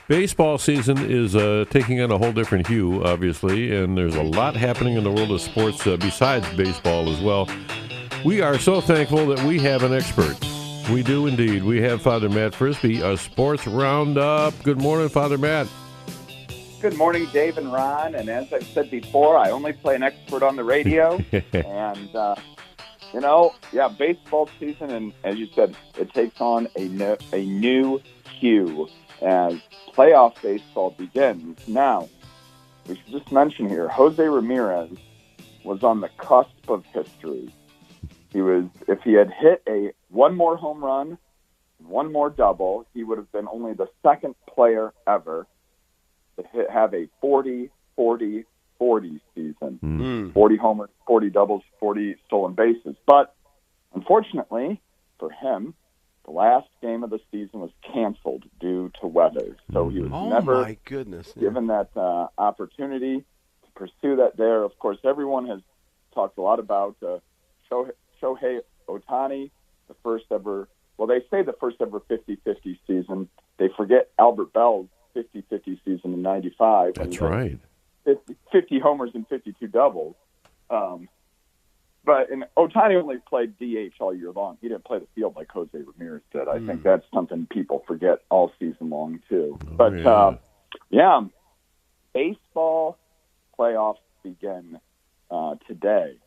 Baseball season is taking on a whole different hue, obviously, and there's a lot happening in the world of sports besides baseball as well. We are so thankful that we have an expert. We do indeed. We have Father Matt Frisbee, a sports roundup. Good morning, Father Matt. Good morning, Dave and Ron. And as I've said before, I only play an expert on the radio. And, baseball season, and as you said, it takes on a new hue as playoff baseball begins. Now, we should just mention here, Jose Ramirez was on the cusp of history. If he had hit one more home run, one more double, he would have been only the second player ever to have a 40-40-40 season. Mm. 40 homers, 40 doubles, 40 stolen bases. But unfortunately for him, the last game of the season was canceled due to weather. So he was never given that opportunity to pursue that there. Of course, everyone has talked a lot about Shohei Ohtani, the first ever, they say the first ever 50-50 season. They forget Albert Bell's 50-50 season in 95. That's right. 50 homers and 52 doubles. But Ohtani only played DH all year long. He didn't play the field like Jose Ramirez did. I think that's something people forget all season long, too. Baseball playoffs begin today,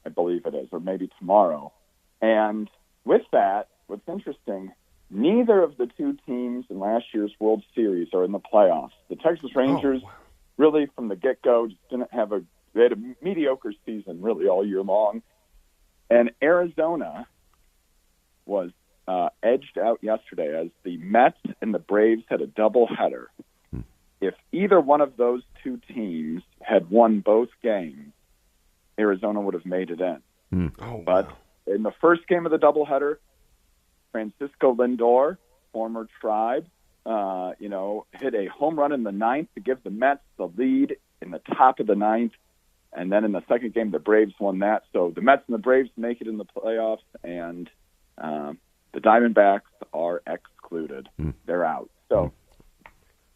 I believe it is, or maybe tomorrow. And with that, what's interesting, neither of the two teams in last year's World Series are in the playoffs. The Texas Rangers, really from the get-go, just didn't have they had a mediocre season really all year long. And Arizona was edged out yesterday as the Mets and the Braves had a doubleheader. If either one of those two teams had won both games, Arizona would have made it in. But in the first game of the doubleheader, Francisco Lindor, former Tribe, hit a home run in the ninth to give the Mets the lead in the top of the ninth. And then in the second game, the Braves won that. So the Mets and the Braves make it in the playoffs, and the Diamondbacks are excluded. They're out. So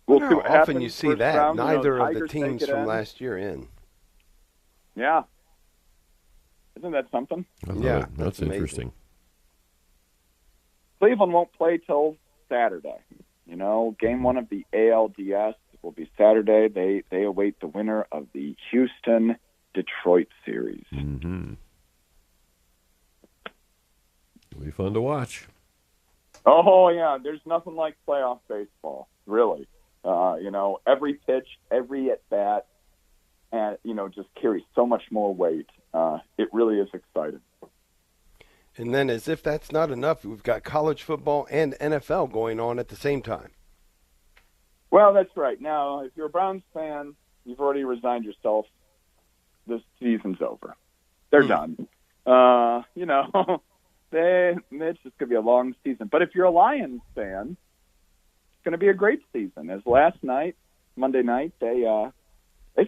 we'll see what happens. Often you see that. Round, neither of the teams from last year in. Yeah. Isn't that something? Yeah, that's interesting. Cleveland won't play till Saturday. Game one of the ALDS will be Saturday. They await the winner of the Houston-Detroit series. Mm-hmm. It'll be fun to watch. Oh, yeah. There's nothing like playoff baseball, really. Every pitch, every at-bat, and, just carries so much more weight. It really is exciting. And then as if that's not enough, we've got college football and NFL going on at the same time. Well, that's right. Now, if you're a Browns fan, you've already resigned yourself. This season's over. They're done. It's just going to be a long season. But if you're a Lions fan, it's going to be a great season. As last night, Monday night, they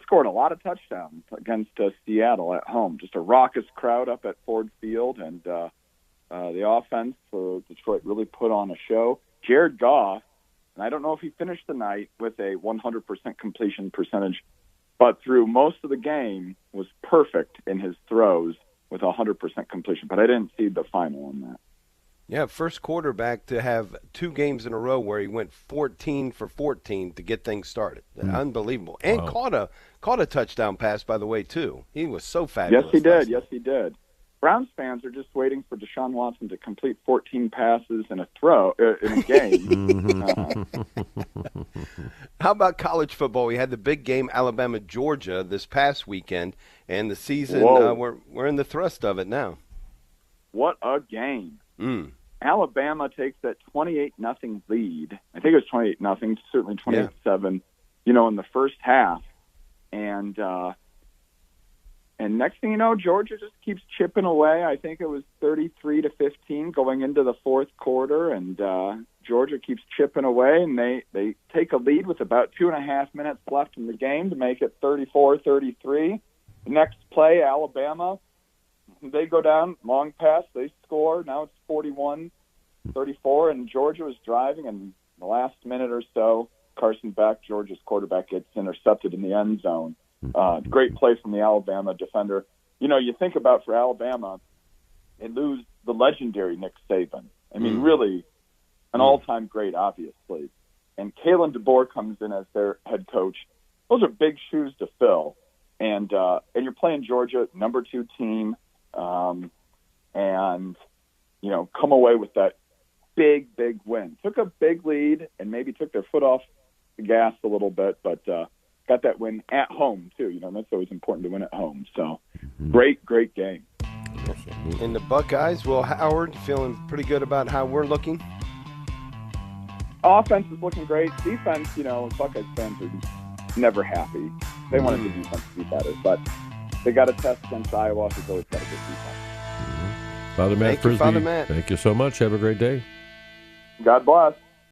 scored a lot of touchdowns against Seattle at home. Just a raucous crowd up at Ford Field, and the offense for Detroit really put on a show. Jared Goff, and I don't know if he finished the night with a 100% completion percentage, but through most of the game was perfect in his throws with 100% completion. But I didn't see the final on that. Yeah, first quarterback to have 2 games in a row where he went 14 for 14 to get things started. Unbelievable. And caught a touchdown pass, by the way, too. He was so fabulous. Yes, he did. Browns fans are just waiting for Deshaun Watson to complete 14 passes in a game. How about college football? We had the big game, Alabama-Georgia, this past weekend, and the season, we're in the thrust of it now. What a game. Alabama takes that 28-0 lead. I think it was 28-0, certainly 28-7, in the first half. And next thing you know, Georgia just keeps chipping away. I think it was 33-15 going into the fourth quarter, and Georgia keeps chipping away, and they take a lead with about 2.5 minutes left in the game to make it 34-33. The next play, Alabama, they go down, long pass, they score. Now it's 41-34, and Georgia was driving, and the last minute or so, Carson Beck, Georgia's quarterback, gets intercepted in the end zone. Great play from the Alabama defender. You know, you think about for Alabama, they lose the legendary Nick Saban. I mean, really an all-time great, obviously. And Kalen DeBoer comes in as their head coach. Those are big shoes to fill. And you're playing Georgia, number 2 team, and, you know, come away with that big win. Took a big lead and maybe took their foot off the gas a little bit, but got that win at home, too. You know, that's always important to win at home. So great game. And the Buckeyes, well, Howard, feeling pretty good about how we're looking? Offense is looking great. Defense, you know, Buckeyes fans are never happy. They wanted the defense to be better, but they got a test against Iowa, who's always got a good defense. Father Matt Frisbee, Father Matt. Thank you so much. Have a great day. God bless.